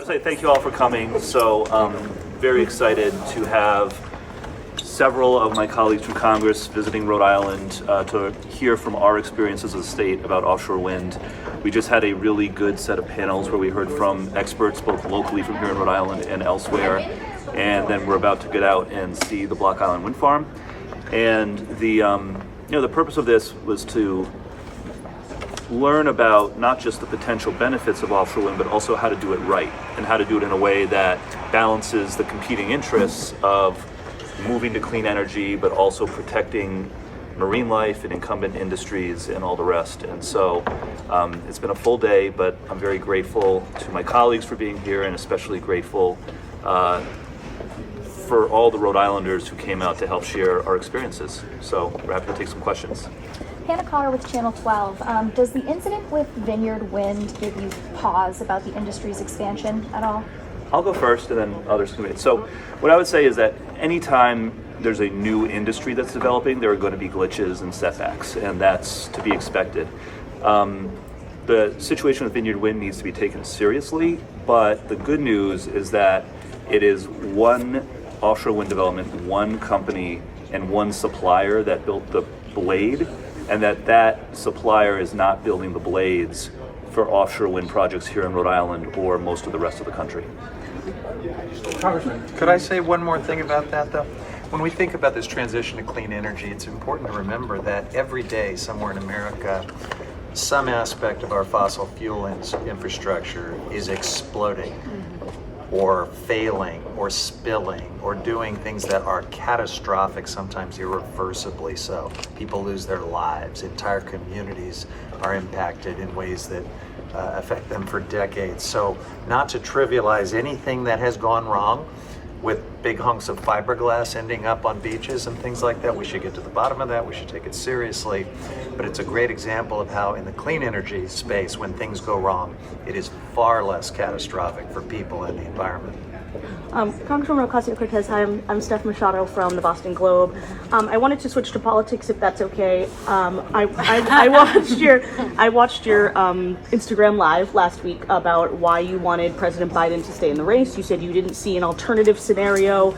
I'd say thank you all for coming. So very excited to have several of my colleagues from Congress visiting Rhode Island to hear from our experiences as a state about offshore wind. We just had a really good set of panels where we heard from experts both locally from here in Rhode Island and elsewhere. And then we're about to get out and see the Block Island Wind Farm. And the purpose of this was to learn about not just the potential benefits of offshore wind, but also how to do it right and how to do it in a way that balances the competing interests of moving to clean energy, but also protecting marine life and incumbent industries and all the rest. And so it's been a full day, but I'm very grateful to my colleagues for being here, and especially grateful for all the Rhode Islanders who came out to help share our experiences. So we're happy to take some questions. Hannah Cotter with Channel 12. Does the incident with Vineyard Wind give you pause about the industry's expansion at all? I'll go first and then others can. So what I would say is that anytime there's a new industry that's developing, there are going to be glitches and setbacks, and that's to be expected. The situation with Vineyard Wind needs to be taken seriously, but the good news is that it is one offshore wind development, one company, and one supplier that built the blade, and that supplier is not building the blades for offshore wind projects here in Rhode Island or most of the rest of the country. Congressman, could I say one more thing about that, though? When we think about this transition to clean energy, it's important to remember that every day somewhere in America, some aspect of our fossil fuel infrastructure is exploding or failing or spilling or doing things that are catastrophic, sometimes irreversibly so. People lose their lives. Entire communities are impacted in ways that affect them for decades. So not to trivialize anything that has gone wrong with big hunks of fiberglass ending up on beaches and things like that. We should get to the bottom of that. We should take it seriously. But it's a great example of how in the clean energy space, when things go wrong, it is far less catastrophic for people and the environment. Congresswoman Ocasio-Cortez, hi, I'm Steph Machado from the Boston Globe. I wanted to switch to politics, if that's okay. I watched your Instagram Live last week about why you wanted President Biden to stay in the race. You said you didn't see an alternative scenario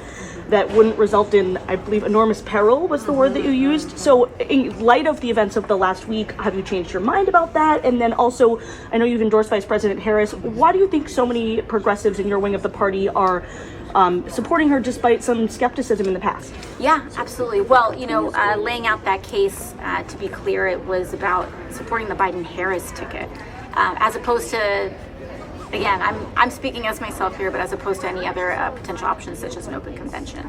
that wouldn't result in, I believe, enormous peril was the word that you used. So in light of the events of the last week, have you changed your mind about that? And then also, I know you've endorsed Vice President Harris. Why do you think so many progressives in your wing of the party are supporting her despite some skepticism in the past? Yeah, absolutely. Well, laying out that case, to be clear, it was about supporting the Biden-Harris ticket, as opposed to, again, I'm speaking as myself here, but as opposed to any other potential options such as an open convention.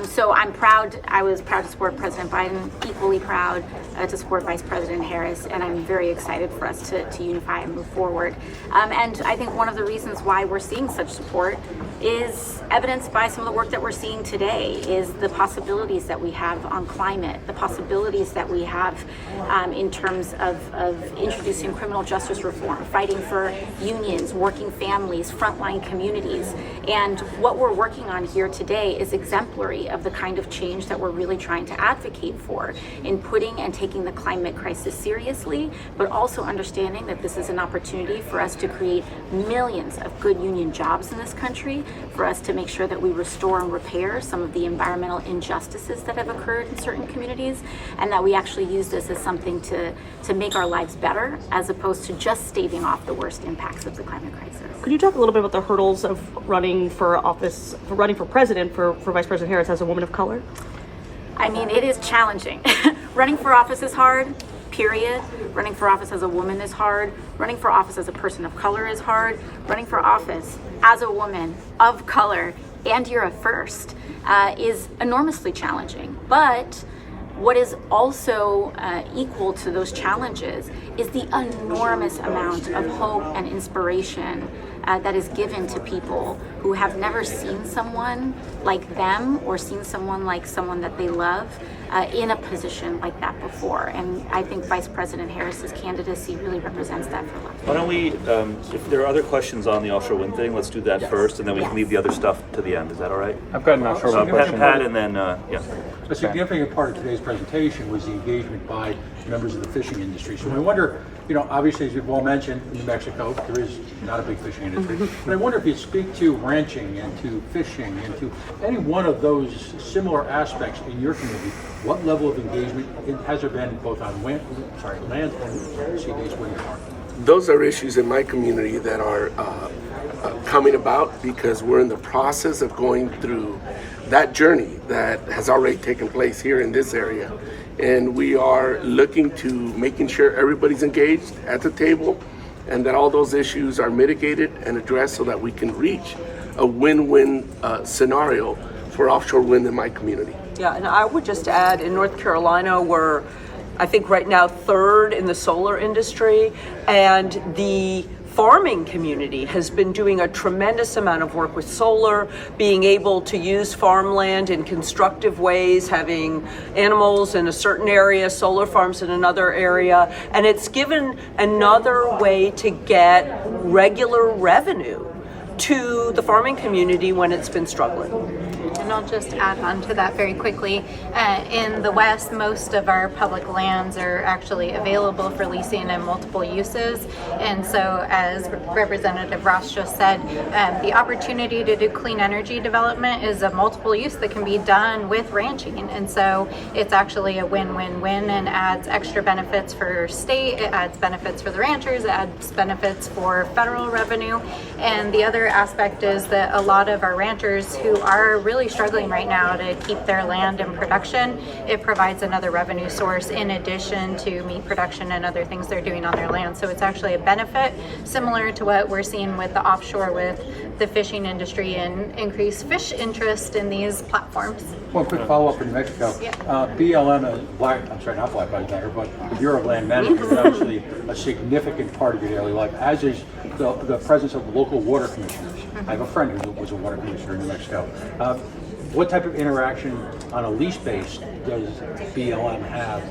So I was proud to support President Biden, equally proud to support Vice President Harris, and I'm very excited for us to unify and move forward. And I think one of the reasons why we're seeing such support is evidenced by some of the work that we're seeing today, is the possibilities that we have on climate, the possibilities that we have in terms of introducing criminal justice reform, fighting for unions, working families, frontline communities. And what we're working on here today is exemplary of the kind of change that we're really trying to advocate for in putting and taking the climate crisis seriously, but also understanding that this is an opportunity for us to create millions of good union jobs in this country, for us to make sure that we restore and repair some of the environmental injustices that have occurred in certain communities, and that we actually use this as something to make our lives better, as opposed to just staving off the worst impacts of the climate crisis. Could you talk a little bit about the hurdles of running for office, for running for president for Vice President Harris as a woman of color? I mean, it is challenging. Running for office is hard, period. Running for office as a woman is hard. Running for office as a person of color is hard. Running for office as a woman of color, and you're a first, is enormously challenging. But what is also equal to those challenges is the enormous amount of hope and inspiration that is given to people who have never seen someone like them or seen someone like someone that they love in a position like that before. And I think Vice President Harris's candidacy really represents that for a lot. Why don't we, if there are other questions on the offshore wind thing, let's do that first, and then we can leave the other stuff to the end. Is that all right? I've got an offshore wind question. Pat, and then, yeah. A significant part of today's presentation was the engagement by members of the fishing industry. So I wonder Obviously, as you've all mentioned, in New Mexico, there is not a big fishing industry. But I wonder if you speak to ranching and to fishing and to any one of those similar aspects in your community. What level of engagement has there been both on land and sea-based wind farm? Those are issues in my community that are coming about because we're in the process of going through that journey that has already taken place here in this area. And we are looking to making sure everybody's engaged at the table and that all those issues are mitigated and addressed so that we can reach a win-win scenario for offshore wind in my community. Yeah, and I would just add, in North Carolina, we're, I think right now, third in the solar industry, and the farming community has been doing a tremendous amount of work with solar, being able to use farmland in constructive ways, having animals in a certain area, solar farms in another area, and it's given another way to get regular revenue to the farming community when it's been struggling. And I'll just add on to that very quickly. In the West, most of our public lands are actually available for leasing in multiple uses. And so, as Representative Ross just said, the opportunity to do clean energy development is a multiple use that can be done with ranching. And so, it's actually a win-win-win and adds extra benefits for state, it adds benefits for the ranchers, it adds benefits for federal revenue. And the other aspect is that a lot of our ranchers who are really struggling right now to keep their land in production, it provides another revenue source in addition to meat production and other things they're doing on their land. So it's actually a benefit similar to what we're seeing with the offshore with the fishing industry and increased fish interest in these platforms. One quick follow-up in New Mexico. Yeah. BLM, not Black Lives Matter, but the Bureau of Land Management is obviously a significant part of your daily life, as is the presence of local water commissioners. I have a friend who was a water commissioner in New Mexico. What type of interaction on a lease base does BLM have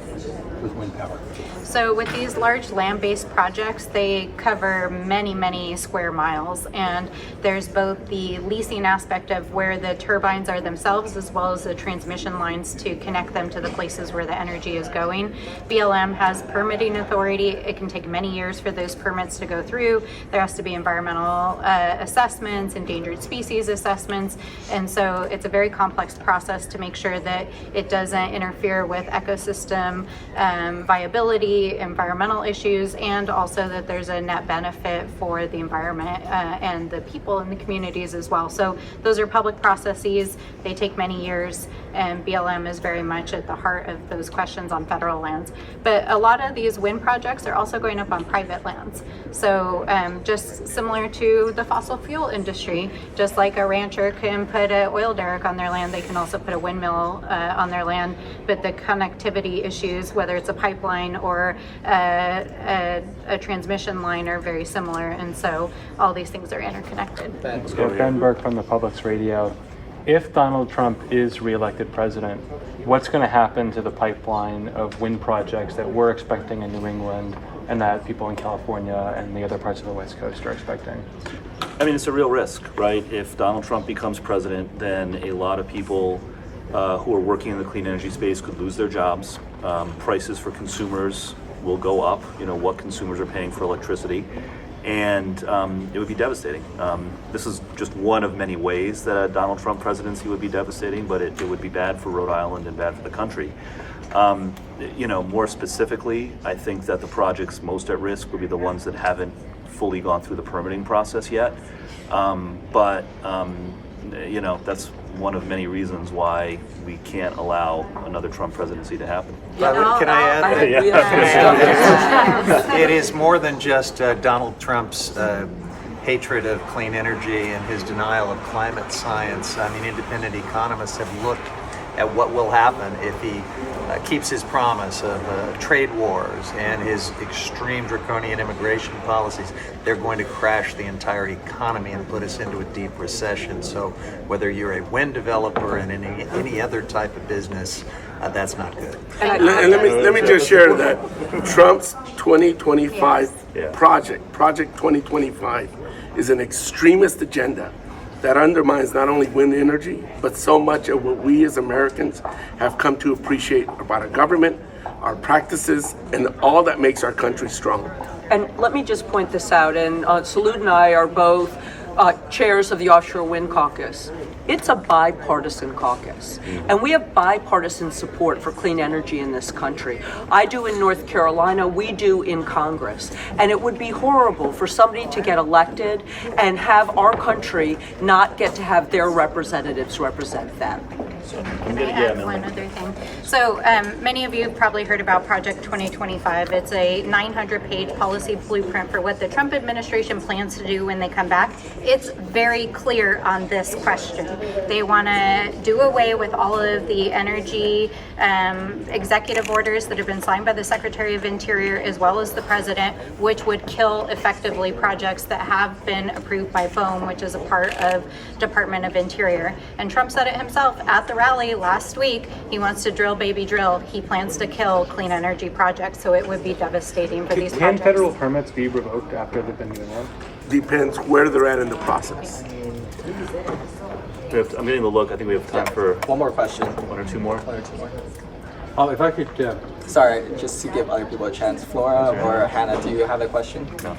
with wind power? So with these large land-based projects, they cover many, many square miles, and there's both the leasing aspect of where the turbines are themselves as well as the transmission lines to connect them to the places where the energy is going. BLM has permitting authority. It can take many years for those permits to go through. There has to be environmental assessments, endangered species assessments, and so it's a very complex process to make sure that it doesn't interfere with ecosystem viability, environmental issues, and also that there's a net benefit for the environment and the people in the communities as well. So those are public processes. They take many years, and BLM is very much at the heart of those questions on federal lands. But a lot of these wind projects are also going up on private lands. So just similar to the fossil fuel industry, just like a rancher can put an oil derrick on their land, they can also put a windmill on their land. But the connectivity issues, whether it's a pipeline or a transmission line, are very similar, and so all these things are interconnected. Ben Burke from the Public's Radio. If Donald Trump is reelected president, what's going to happen to the pipeline of wind projects that we're expecting in New England and that people in California and the other parts of the West Coast are expecting? I mean, it's a real risk, right? If Donald Trump becomes president, then a lot of people who are working in the clean energy space could lose their jobs. Prices for consumers will go up, what consumers are paying for electricity, and it would be devastating. This is just one of many ways that a Donald Trump presidency would be devastating, but it would be bad for Rhode Island and bad for the country. More specifically, I think that the projects most at risk would be the ones that haven't fully gone through the permitting process yet. That's one of many reasons why we can't allow another Trump presidency to happen. Can I add? It is more than just Donald Trump's hatred of clean energy and his denial of climate science. I mean, independent economists have looked at what will happen if he keeps his promise of trade wars and his extreme draconian immigration policies. They're going to crash the entire economy and put us into a deep recession. So whether you're a wind developer and in any other type of business, that's not good. And let me just share that Trump's 2025 Project 2025, is an extremist agenda that undermines not only wind energy, but so much of what we as Americans have come to appreciate about our government, our practices, and all that makes our country strong. And let me just point this out, and Salud and I are both chairs of the Offshore Wind Caucus. It's a bipartisan caucus, and we have bipartisan support for clean energy in this country. I do in North Carolina, we do in Congress, and it would be horrible for somebody to get elected and have our country not get to have their representatives represent them. Can I add one other thing? So many of you have probably heard about Project 2025. It's a 900-page policy blueprint for what the Trump administration plans to do when they come back. It's very clear on this question. They want to do away with all of the energy executive orders that have been signed by the Secretary of Interior as well as the President, which would kill effectively projects that have been approved by BOEM, which is a part of Department of Interior. And Trump said it himself at the rally last week. He wants to drill, baby, drill. He plans to kill clean energy projects, so it would be devastating for these projects. Can federal permits be revoked after they've been given? Depends where they're at in the process. I'm getting the look. I think we have time for One more question. one or two more. If I could, Sorry, just to give other people a chance. Flora or Hannah, do you have a question? No.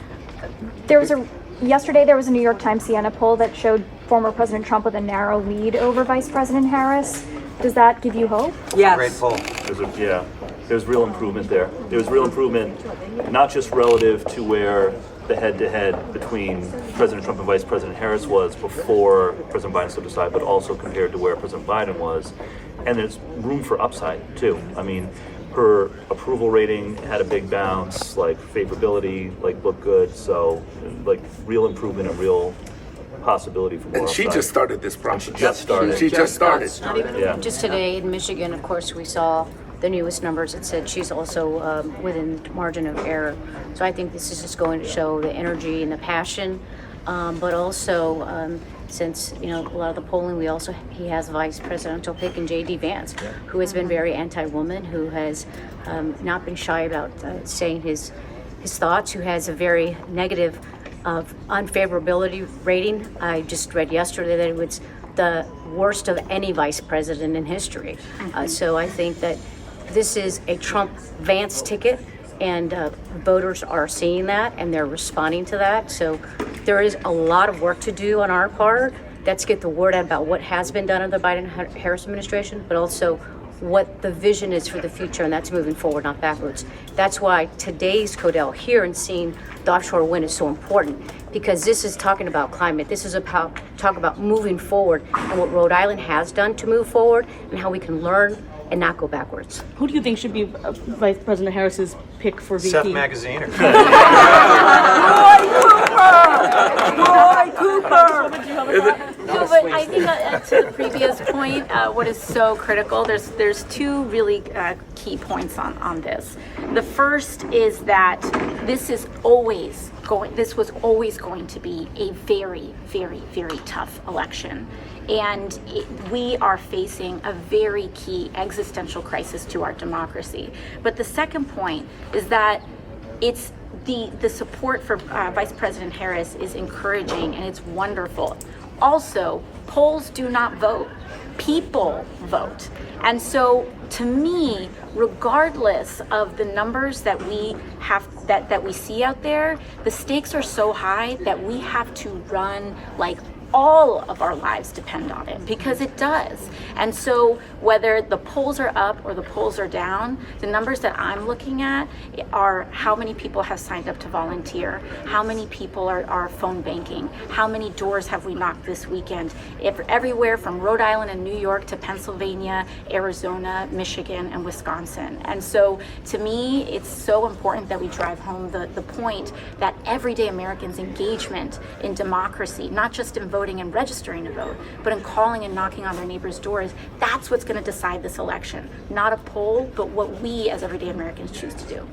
Yesterday there was a New York Times Siena poll that showed former President Trump with a narrow lead over Vice President Harris. Does that give you hope? Yes. Great poll. There's real improvement there. There's real improvement, not just relative to where the head-to-head between President Trump and Vice President Harris was before President Biden stepped aside, but also compared to where President Biden was. And there's room for upside, too. I mean, her approval rating had a big bounce, like favorability, like looked good. So, like real improvement and real possibility for more And she upside. just started this process. Just started. She just started. Yeah. Just today in Michigan, of course, we saw the newest numbers that said she's also within margin of error. So I think this is just going to show the energy and the passion, but also since a lot of the polling, he has vice presidential pick in J.D. Vance, who has been very anti-woman, who has not been shy about saying his thoughts, who has a very negative unfavorability rating. I just read yesterday that it was the worst of any vice president in history. So I think that this is a Trump-Vance ticket, and voters are seeing that and they're responding to that. So there is a lot of work to do on our part. Let's get the word out about what has been done under the Biden-Harris administration, but also what the vision is for the future, and that's moving forward, not backwards. That's why today's Codell here and seeing the offshore wind is so important, because this is talking about climate. This is about talk about moving forward and what Rhode Island has done to move forward and how we can learn and not go backwards. Who do you think should be Vice President Harris's pick for VP? Seth Magazine or Roy Cooper! No, but I think to the previous point, what is so critical, there's two really key points on this. The first is that this was always going to be a very, very, very tough election. And we are facing a very key existential crisis to our democracy. But the second point is that it's the support for Vice President Harris is encouraging and it's wonderful. Also, polls do not vote. People vote. And so to me, regardless of the numbers that we have that we see out there, the stakes are so high that we have to run like all of our lives depend on it, because it does. And so whether the polls are up or the polls are down, the numbers that I'm looking at are how many people have signed up to volunteer, how many people are phone banking, how many doors have we knocked this weekend, everywhere from Rhode Island and New York to Pennsylvania, Arizona, Michigan, and Wisconsin. And so to me, it's so important that we drive home the point that everyday Americans' engagement in democracy, not just in voting and registering to vote, but in calling and knocking on their neighbors' doors, that's what's going to decide this election. Not a poll, but what we as everyday Americans choose to do.